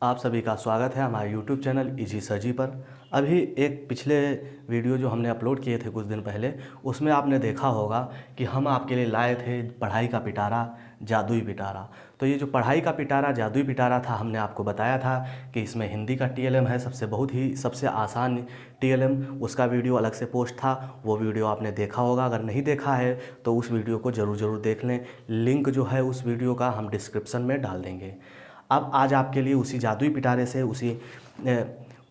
आप सभी का स्वागत है हमारे YouTube चैनल इजी सर्जी पर। अभी एक पिछले वीडियो जो हमने अपलोड किए थे कुछ दिन पहले, उसमें आपने देखा होगा कि हम आपके लिए लाए थे पढ़ाई का पिटारा, जादुई पिटारा। तो ये जो पढ़ाई का पिटारा, जादुई पिटारा था, हमने आपको बताया था कि इसमें हिंदी का TLM है, सबसे आसान TLM। उसका वीडियो अलग से पोस्ट था, वो वीडियो आपने देखा होगा। अगर नहीं देखा है तो उस वीडियो को ज़रूर देख लें। लिंक जो है उस वीडियो का हम डिस्क्रिप्शन में डाल देंगे। अब आज आपके लिए उसी जादुई पिटारे से,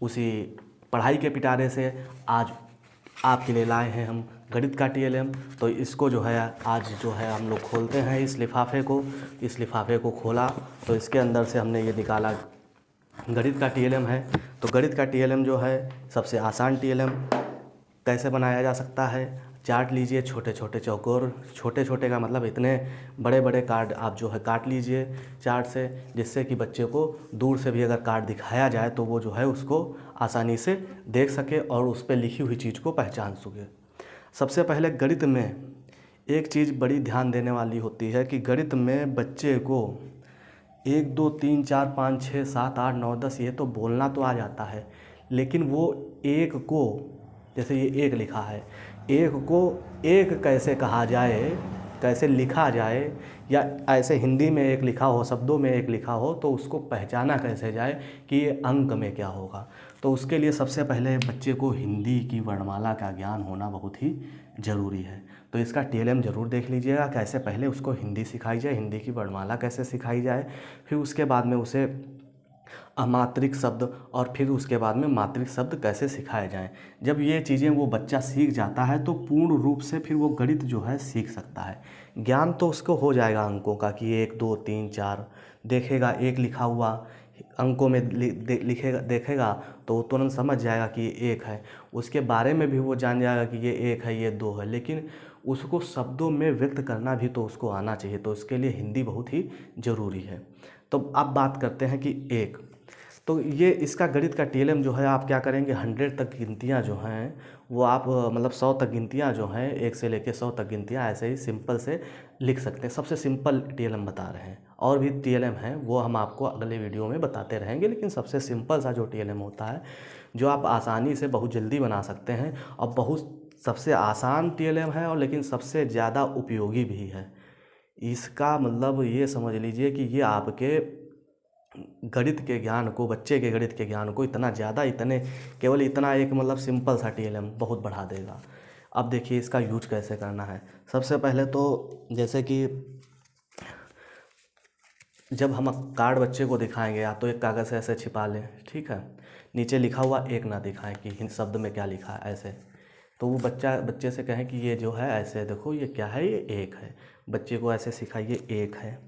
उसी पढ़ाई के पिटारे से आज आपके लिए लाए हैं हम गणित का TLM। तो इसको जो है आज जो है हम लोग खोलते हैं इस लिफ़ाफ़े को खोला तो इसके अंदर से हमने ये निकाला गणित का TLM है। तो गणित का TLM जो है सबसे आसान TLM कैसे बनाया जा सकता है। चार्ट लीजिए, छोटे छोटे चौकोर, छोटे छोटे का मतलब इतने बड़े बड़े कार्ड आप जो है काट लीजिए चार्ट से, जिससे कि बच्चे को दूर से भी अगर कार्ड दिखाया जाए तो वो जो है उसको आसानी से देख सके और उस पर लिखी हुई चीज़ को पहचान सके। सबसे पहले गणित में एक चीज़ बड़ी ध्यान देने वाली होती है कि गणित में बच्चे को 1 2 3 4 5 6 7 8 9 10 ये तो बोलना तो आ जाता है, लेकिन वो एक को, जैसे ये एक लिखा है, एक को एक कैसे कहा जाए, कैसे लिखा जाए, या ऐसे हिंदी में एक लिखा हो, शब्दों में एक लिखा हो तो उसको पहचाना कैसे जाए कि ये अंक में क्या होगा। तो उसके लिए सबसे पहले बच्चे को हिंदी की वर्णमाला का ज्ञान होना बहुत ही ज़रूरी है। तो इसका TLM ज़रूर देख लीजिएगा, कैसे पहले उसको हिंदी सिखाई जाए, हिंदी की वर्णमाला कैसे सिखाई जाए, फिर उसके बाद में उसे अमात्रिक शब्द और फिर उसके बाद में मात्रिक शब्द कैसे सिखाए जाएं। जब ये चीज़ें वो बच्चा सीख जाता है तो पूर्ण रूप से फिर वो गणित जो है सीख सकता है। ज्ञान तो उसको हो जाएगा अंकों का कि 1 2 3 4 देखेगा, एक लिखा हुआ अंकों में लिखेगा, देखेगा तो वो तुरंत समझ जाएगा कि ये 1 है। उसके बारे में भी वो जान जाएगा कि ये 1 है, ये 2 है, लेकिन उसको शब्दों में व्यक्त करना भी तो उसको आना चाहिए। तो उसके लिए हिंदी बहुत ही ज़रूरी है। तो अब बात करते हैं कि 1, तो ये इसका गणित का TLM जो है आप क्या करेंगे, 100 तक गिनतियाँ जो हैं वो आप मतलब 100 तक गिनतियाँ जो हैं, 1 से लेके 100 तक गिनतियाँ ऐसे ही सिंपल से लिख सकते हैं। सबसे सिंपल TLM बता रहे हैं, और भी TLM हैं वो हम आपको अगले वीडियो में बताते रहेंगे, लेकिन सबसे सिंपल सा जो TLM होता है जो आप आसानी से बहुत जल्दी बना सकते हैं और बहुत सबसे आसान TLM है, और लेकिन सबसे ज़्यादा उपयोगी भी है। इसका मतलब ये समझ लीजिए कि ये आपके गणित के ज्ञान को, बच्चे के गणित के ज्ञान को इतना ज़्यादा, इतने केवल इतना एक मतलब सिंपल सा TLM बहुत बढ़ा देगा। अब देखिए इसका यूज कैसे करना है। सबसे पहले तो जैसे कि जब हम कार्ड बच्चे को दिखाएंगे या तो एक कागज़ से ऐसे छिपा लें, ठीक है, नीचे लिखा हुआ 1 ना दिखाएं कि हिंदी शब्द में क्या लिखा है ऐसे, तो वो बच्चे से कहें कि ये जो है ऐसे देखो ये क्या है, ये 1 है। बच्चे को ऐसे सिखाइए 1 है,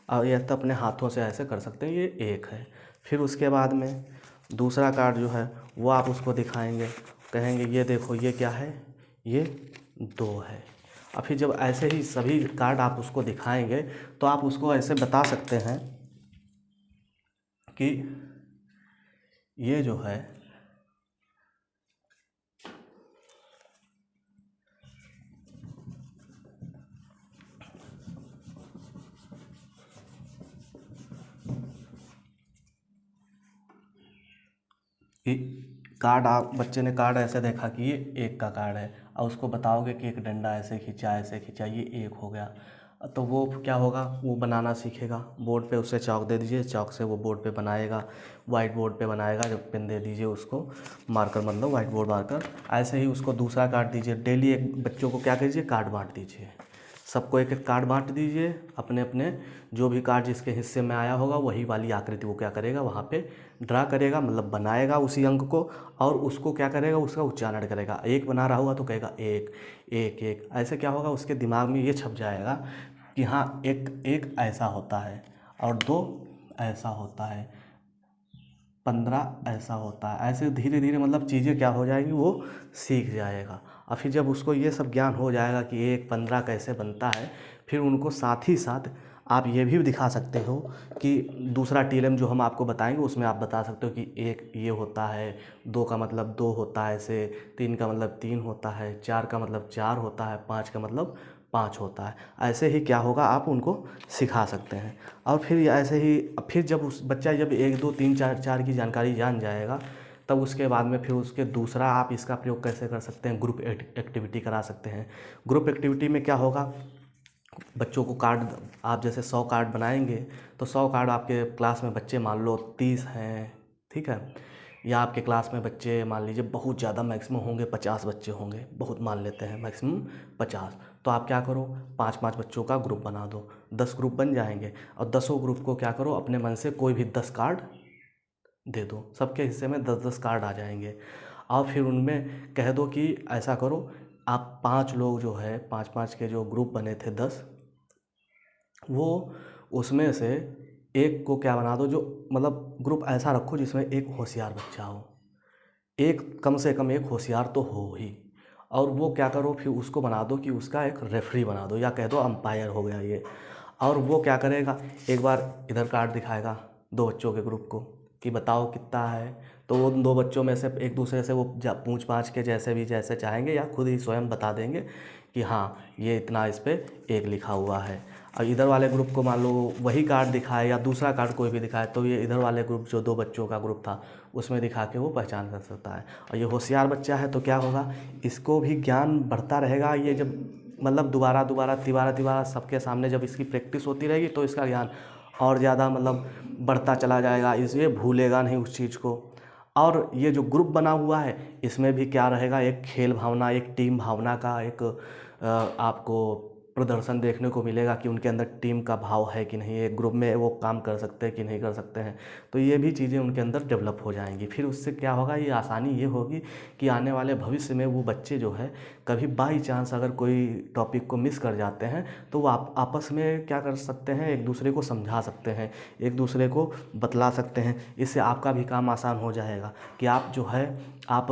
और यह तो अपने हाथों से ऐसे कर सकते हैं, ये 1 है। फिर उसके बाद में दूसरा कार्ड जो है वो आप उसको दिखाएंगे, कहेंगे ये देखो ये क्या है, ये 2 है। और फिर जब ऐसे ही सभी कार्ड आप उसको दिखाएंगे तो आप उसको ऐसे बता सकते हैं कि ये जो है कि कार्ड, आप बच्चे ने कार्ड ऐसे देखा कि ये 1 का कार्ड है, और उसको बताओगे कि एक डंडा ऐसे खींचा, ऐसे खींचा, ये 1 हो गया। तो वो क्या होगा, वो बनाना सीखेगा। बोर्ड पे उसे चाक दे दीजिए, चाक से वो बोर्ड पे बनाएगा, वाइट बोर्ड पे बनाएगा। जब पेन दे दीजिए उसको, मार्कर मतलब वाइट बोर्ड मार्कर, ऐसे ही उसको दूसरा कार्ड दीजिए। डेली एक बच्चों को क्या कीजिए, कार्ड बांट दीजिए, सबको एक एक कार्ड बांट दीजिए। अपने अपने जो भी कार्ड जिसके हिस्से में आया होगा वही वाली आकृति वो क्या करेगा, वहाँ पे ड्रा करेगा, मतलब बनाएगा उसी अंक को, और उसको क्या करेगा, उसका उच्चारण करेगा। 1 बना रहा होगा तो कहेगा 1 1 1, ऐसे क्या होगा उसके दिमाग में ये छप जाएगा कि हाँ एक ऐसा होता है, और 2 ऐसा होता है, 15 ऐसा होता है। ऐसे धीरे धीरे मतलब चीज़ें क्या हो जाएंगी, वो सीख जाएगा। और फिर जब उसको ये सब ज्ञान हो जाएगा कि 1 15 कैसे बनता है, फिर उनको साथ ही साथ आप ये भी दिखा सकते हो कि दूसरा TLM जो हम आपको बताएंगे उसमें आप बता सकते हो कि 1 ये होता है, 2 का मतलब 2 होता है ऐसे, 3 का मतलब 3 होता है, 4 का मतलब 4 होता है, 5 का मतलब 5 होता है। ऐसे ही क्या होगा, आप उनको सिखा सकते हैं। और फिर ऐसे ही फिर जब उस बच्चा जब 1 2 3 4 की जानकारी जान जाएगा, तब उसके बाद में फिर उसके दूसरा आप इसका प्रयोग कैसे कर सकते हैं, ग्रुप एक्टिविटी करा सकते हैं। ग्रुप एक्टिविटी में क्या होगा, बच्चों को कार्ड, आप जैसे 100 कार्ड बनाएंगे तो 100 कार्ड आपके क्लास में बच्चे मान लो 30 हैं, ठीक है, या आपके क्लास में बच्चे मान लीजिए बहुत ज़्यादा मैक्सिमम होंगे 50 बच्चे होंगे, बहुत मान लेते हैं मैक्सिमम 50। तो आप क्या करो, 5-5 बच्चों का ग्रुप बना दो, 10 ग्रुप बन जाएंगे, और 10 ग्रुप को क्या करो, अपने मन से कोई भी 10 कार्ड दे दो, सबके हिस्से में 10-10 कार्ड आ जाएंगे। और फिर उनमें कह दो कि ऐसा करो, आप 5 लोग जो है 5-5 के जो ग्रुप बने थे 10, वो उसमें से एक को क्या बना दो, जो मतलब ग्रुप ऐसा रखो जिसमें एक होशियार बच्चा हो, एक कम से कम एक होशियार तो हो ही। और वो क्या करो, फिर उसको बना दो कि उसका एक रेफरी बना दो, या कह दो अंपायर हो गया ये। और वो क्या करेगा, एक बार इधर कार्ड दिखाएगा 2 बच्चों के ग्रुप को कि बताओ कितना है, तो वो 2 बच्चों में से एक दूसरे से वो पूछ पाछ के जैसे चाहेंगे या खुद ही स्वयं बता देंगे कि हाँ ये इतना इस पर एक लिखा हुआ है। और इधर वाले ग्रुप को मान लो वही कार्ड दिखाए या दूसरा कार्ड कोई भी दिखाए, तो ये इधर वाले ग्रुप जो 2 बच्चों का ग्रुप था उसमें दिखा के वो पहचान कर सकता है। और ये होशियार बच्चा है तो क्या होगा, इसको भी ज्ञान बढ़ता रहेगा। ये जब मतलब दोबारा तिबारा सबके सामने जब इसकी प्रैक्टिस होती रहेगी तो इसका ज्ञान और ज़्यादा मतलब बढ़ता चला जाएगा, इसलिए भूलेगा नहीं उस चीज़ को। और ये जो ग्रुप बना हुआ है इसमें भी क्या रहेगा, एक खेल भावना, एक टीम भावना का एक आपको प्रदर्शन देखने को मिलेगा कि उनके अंदर टीम का भाव है कि नहीं, एक ग्रुप में वो काम कर सकते हैं कि नहीं कर सकते हैं। तो ये भी चीज़ें उनके अंदर डेवलप हो जाएंगी। फिर उससे क्या होगा, ये आसानी ये होगी कि आने वाले भविष्य में वो बच्चे जो है कभी बाई चांस अगर कोई टॉपिक को मिस कर जाते हैं तो वो आपस में क्या कर सकते हैं, एक दूसरे को समझा सकते हैं, एक दूसरे को बतला सकते हैं। इससे आपका भी काम आसान हो जाएगा कि आप जो है आप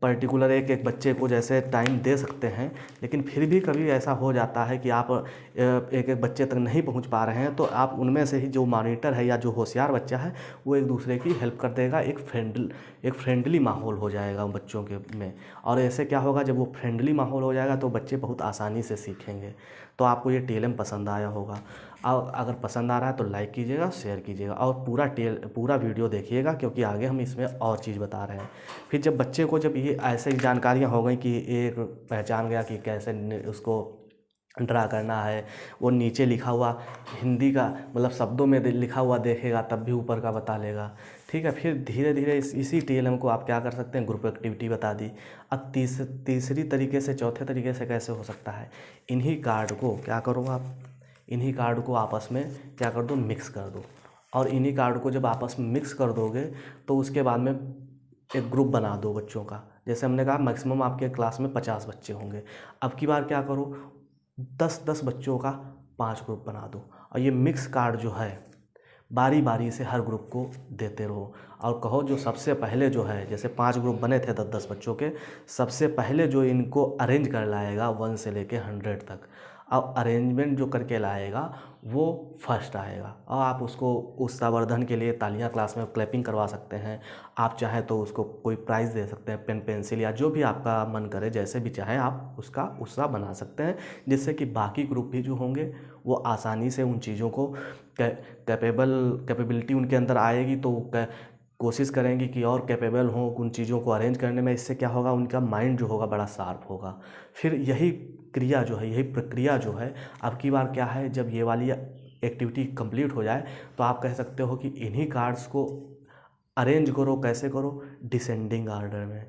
पर्टिकुलर एक बच्चे को जैसे टाइम दे सकते हैं, लेकिन फिर भी कभी ऐसा हो जाता है कि आप एक बच्चे तक नहीं पहुंच पा रहे हैं, तो आप उनमें से ही जो मॉनिटर है या जो होशियार बच्चा है वो एक दूसरे की हेल्प कर देगा, एक फ्रेंडली माहौल हो जाएगा बच्चों के में। और ऐसे क्या होगा, जब वो फ्रेंडली माहौल हो जाएगा तो बच्चे बहुत आसानी से सीखेंगे। तो आपको ये टीएलएम पसंद आया होगा, और अगर पसंद आ रहा है तो लाइक कीजिएगा, शेयर कीजिएगा और पूरा वीडियो देखिएगा, क्योंकि आगे हम इसमें और चीज़ बता रहे हैं। फिर जब बच्चे को जब ये ऐसे जानकारियाँ हो गई कि एक पहचान गया कि कैसे उसको ड्रा करना है, वो नीचे लिखा हुआ हिंदी का मतलब शब्दों में लिखा हुआ देखेगा तब भी ऊपर का बता लेगा, ठीक है। फिर धीरे धीरे इसी टीएलएम को आप क्या कर सकते हैं, ग्रुप एक्टिविटी बता दी। अब तीसरी तरीके से, चौथे तरीके से कैसे हो सकता है, इन्हीं कार्ड को क्या करो आप, इन्हीं कार्ड को आपस में क्या कर दो, मिक्स कर दो। और इन्हीं कार्ड को जब आपस में मिक्स कर दोगे तो उसके बाद में एक ग्रुप बना दो बच्चों का। जैसे हमने कहा मैक्सिमम आपके क्लास में 50 बच्चे होंगे, अब की बार क्या करो, 10-10 बच्चों का 5 ग्रुप बना दो। और ये मिक्स कार्ड जो है बारी बारी से हर ग्रुप को देते रहो, और कहो जो सबसे पहले जो है, जैसे 5 ग्रुप बने थे 10-10 बच्चों के, सबसे पहले जो इनको अरेंज कर लाएगा 1 से लेके 100 तक, अब अरेंजमेंट जो करके लाएगा वो फर्स्ट आएगा। और आप उसको उत्साहवर्धन के लिए तालियां क्लास में क्लैपिंग करवा सकते हैं। आप चाहें तो उसको कोई प्राइज़ दे सकते हैं, पेन पेंसिल या जो भी आपका मन करे, जैसे भी चाहे आप उसका उत्साह बना सकते हैं, जिससे कि बाकी ग्रुप भी जो होंगे वो आसानी से उन चीज़ों को कैपेबिलिटी उनके अंदर आएगी, तो कोशिश करेंगे कि और कैपेबल हों उन चीज़ों को अरेंज करने में। इससे क्या होगा, उनका माइंड जो होगा बड़ा शार्प होगा। फिर यही क्रिया जो है, यही प्रक्रिया जो है, अब की बार क्या है, जब ये वाली एक्टिविटी कंप्लीट हो जाए तो आप कह सकते हो कि इन्हीं कार्ड्स को अरेंज करो। कैसे करो, डिसेंडिंग आर्डर में।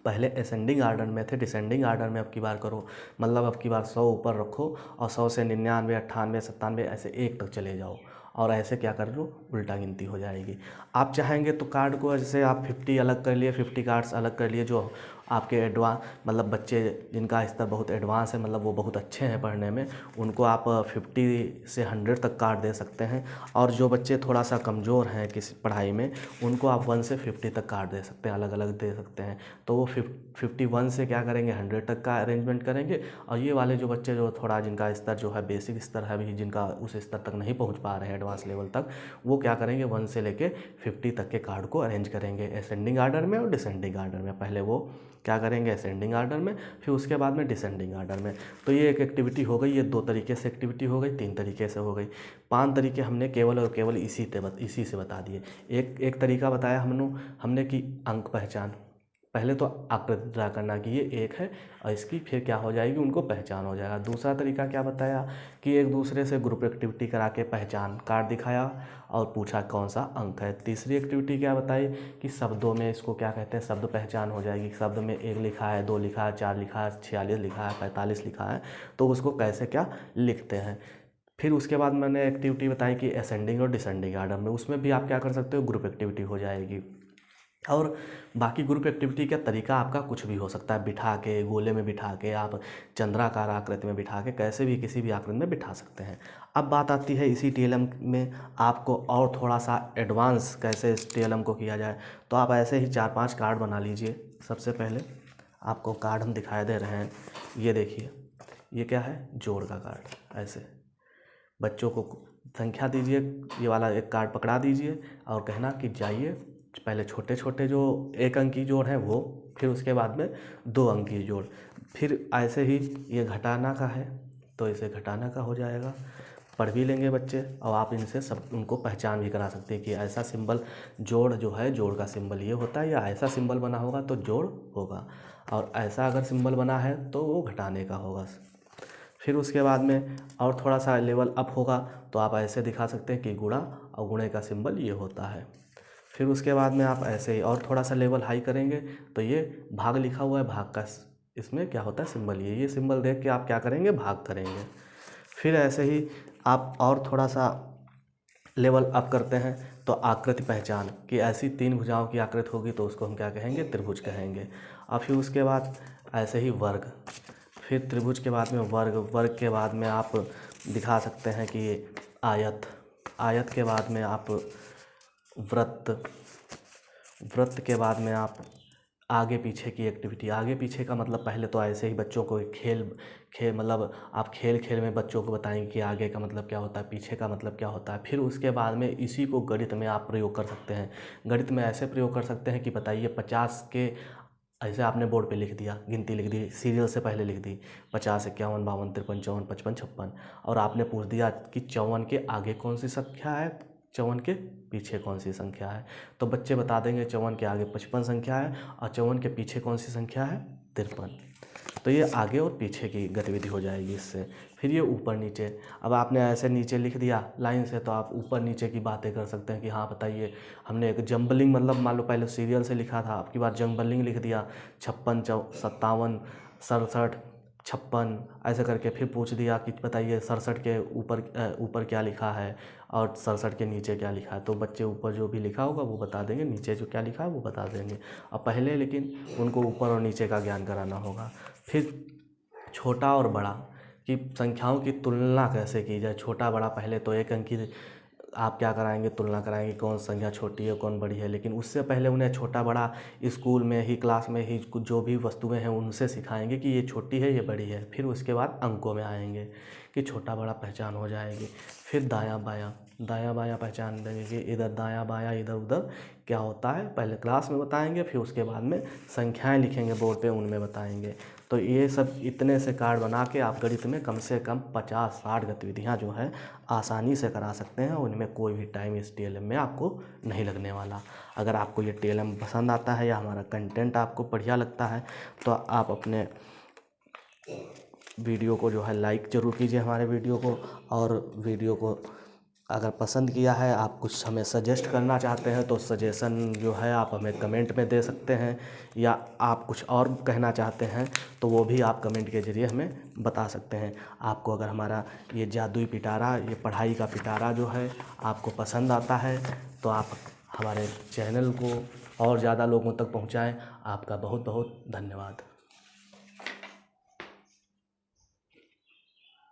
पहले असेंडिंग आर्डर में थे, डिसेंडिंग आर्डर में अब की बार करो। मतलब अब की बार 100 ऊपर रखो और 100 से 99, 98, 97 ऐसे 1 तक चले जाओ, और ऐसे क्या कर लो, उल्टा गिनती हो जाएगी। आप चाहेंगे तो कार्ड को जैसे आप 50 अलग कर लिए, 50 कार्ड्स अलग कर लिए, जो आपके एडवांस मतलब बच्चे जिनका स्तर बहुत एडवांस है, मतलब वो बहुत अच्छे हैं पढ़ने में, उनको आप 50 से 100 तक कार्ड दे सकते हैं। और जो बच्चे थोड़ा सा कमज़ोर हैं किसी पढ़ाई में, उनको आप 1 से 50 तक कार्ड दे सकते हैं, अलग अलग दे सकते हैं। तो वो 51 से क्या करेंगे, 100 तक का अरेंजमेंट करेंगे। और ये वाले जो बच्चे जो थोड़ा जिनका स्तर जो है बेसिक स्तर है, अभी जिनका उस स्तर तक नहीं पहुँच पा रहे हैं एडवांस लेवल तक, वो क्या करेंगे 1 से लेके 50 तक के कार्ड को अरेंज करेंगे असेंडिंग आर्डर में और डिसेंडिंग आर्डर में। पहले वो क्या करेंगे असेंडिंग आर्डर में, फिर उसके बाद में डिसेंडिंग आर्डर में। तो ये एक एक्टिविटी हो गई, ये 2 तरीके से एक्टिविटी हो गई, 3 तरीके से हो गई, 5 तरीके हमने केवल और केवल इसी से बता दिए। एक तरीका बताया हमने कि अंक पहचान, पहले तो आकृति ड्रा करना कि ये 1 है और इसकी फिर क्या हो जाएगी, उनको पहचान हो जाएगा। दूसरा तरीका क्या बताया कि एक दूसरे से ग्रुप एक्टिविटी करा के पहचान कार्ड दिखाया और पूछा कौन सा अंक है। तीसरी एक्टिविटी क्या बताई कि शब्दों में इसको क्या कहते हैं, शब्द पहचान हो जाएगी। शब्द में 1 लिखा है, 2 लिखा है, 4 लिखा है, 46 लिखा है, 45 लिखा है, तो उसको कैसे क्या लिखते हैं। फिर उसके बाद मैंने एक्टिविटी बताई कि असेंडिंग और डिसेंडिंग आर्डर में, उसमें भी आप क्या कर सकते हो, ग्रुप एक्टिविटी हो जाएगी। और बाकी ग्रुप एक्टिविटी का तरीका आपका कुछ भी हो सकता है, बिठा के, गोले में बिठा के, आप चंद्राकार आकृति में बिठा के, कैसे भी किसी भी आकृति में बिठा सकते हैं। अब बात आती है इसी TLM में आपको और थोड़ा सा एडवांस कैसे इस TLM को किया जाए। तो आप ऐसे ही 4-5 कार्ड बना लीजिए। सबसे पहले आपको कार्ड हम दिखाई दे रहे हैं, ये देखिए, ये क्या है, जोड़ का कार्ड। ऐसे बच्चों को संख्या दीजिए, ये वाला एक कार्ड पकड़ा दीजिए और कहना कि जाइए पहले छोटे छोटे जो 1 अंक की जोड़ है वो, फिर उसके बाद में 2 अंक की जोड़, फिर ऐसे ही ये घटाना का है तो इसे घटाना का हो जाएगा। पढ़ भी लेंगे बच्चे और आप इनसे सब उनको पहचान भी करा सकते हैं कि ऐसा सिंबल जोड़ जो है, जोड़ का सिंबल ये होता है, या ऐसा सिंबल बना होगा तो जोड़ होगा, और ऐसा अगर सिंबल बना है तो वो घटाने का होगा। फिर उसके बाद में और थोड़ा सा लेवल अप होगा तो आप ऐसे दिखा सकते हैं कि गुणा, और गुणे का सिंबल ये होता है। फिर उसके बाद में आप ऐसे ही और थोड़ा सा लेवल हाई करेंगे तो ये भाग लिखा हुआ है, भाग का इसमें क्या होता है सिंबल, ये सिंबल देख के आप क्या करेंगे, भाग करेंगे। फिर ऐसे ही आप और थोड़ा सा लेवल अप करते हैं तो आकृति पहचान कि ऐसी 3 भुजाओं की आकृति होगी तो उसको हम क्या कहेंगे, त्रिभुज कहेंगे। और फिर उसके बाद ऐसे ही वर्ग, फिर त्रिभुज के बाद में वर्ग, वर्ग के बाद में आप दिखा सकते हैं कि आयत, आयत के बाद में आप वृत्त, वृत्त के बाद में आप आगे पीछे की एक्टिविटी। आगे पीछे का मतलब पहले तो ऐसे ही बच्चों को खेल मतलब आप खेल में बच्चों को बताएंगे कि आगे का मतलब क्या होता है, पीछे का मतलब क्या होता है। फिर उसके बाद में इसी को गणित में आप प्रयोग कर सकते हैं। गणित में ऐसे प्रयोग कर सकते हैं कि बताइए 50 के, ऐसे आपने बोर्ड पे लिख दिया, गिनती लिख दी, सीरियल से पहले लिख दी 50, 51, 52, 53, 54, 55, 56, और आपने पूछ दिया कि 54 के आगे कौन सी संख्या है, 54 के पीछे कौन सी संख्या है। तो बच्चे बता देंगे 54 के आगे 55 संख्या है और 54 के पीछे कौन सी संख्या है, 53। तो ये आगे और पीछे की गतिविधि हो जाएगी इससे। फिर ये ऊपर नीचे, अब आपने ऐसे नीचे लिख दिया लाइन से तो आप ऊपर नीचे की बातें कर सकते हैं कि हाँ बताइए, हमने एक जंबलिंग, मतलब मान लो पहले सीरियल से लिखा था, आपकी बार जंबलिंग लिख दिया, 56, 57, 67, 56, ऐसे करके फिर पूछ दिया कि बताइए 67 के ऊपर क्या लिखा है और 67 के नीचे क्या लिखा है। तो बच्चे ऊपर जो भी लिखा होगा वो बता देंगे, नीचे जो क्या लिखा है वो बता देंगे। अब पहले लेकिन उनको ऊपर और नीचे का ज्ञान कराना होगा। फिर छोटा और बड़ा कि संख्याओं की तुलना कैसे की जाए, छोटा बड़ा, पहले तो 1 अंक की आप क्या कराएंगे, तुलना कराएंगे कौन संख्या छोटी है कौन बड़ी है। लेकिन उससे पहले उन्हें छोटा बड़ा स्कूल में ही, क्लास में ही कुछ जो भी वस्तुएं हैं उनसे सिखाएंगे कि ये छोटी है ये बड़ी है। फिर उसके बाद अंकों में आएंगे कि छोटा बड़ा पहचान हो जाएगी। फिर दायां बायां, दायां बायां पहचान देंगे कि इधर दायां बायां इधर उधर क्या होता है, पहले क्लास में बताएंगे, फिर उसके बाद में संख्याएं लिखेंगे बोर्ड पे, उनमें बताएंगे। तो ये सब इतने से कार्ड बना के आप गणित में कम से कम 50-60 गतिविधियाँ जो है आसानी से करा सकते हैं। उनमें कोई भी टाइम इस TLM में आपको नहीं लगने वाला। अगर आपको ये TLM पसंद आता है या हमारा कंटेंट आपको बढ़िया लगता है तो आप अपने वीडियो को जो है लाइक ज़रूर कीजिए हमारे वीडियो को, और वीडियो को अगर पसंद किया है, आप कुछ हमें सजेस्ट करना चाहते हैं तो सजेशन जो है आप हमें कमेंट में दे सकते हैं, या आप कुछ और कहना चाहते हैं तो वो भी आप कमेंट के ज़रिए हमें बता सकते हैं। आपको अगर हमारा ये जादुई पिटारा, ये पढ़ाई का पिटारा जो है आपको पसंद आता है तो आप हमारे चैनल को और ज़्यादा लोगों तक पहुँचाएँ। आपका बहुत बहुत धन्यवाद।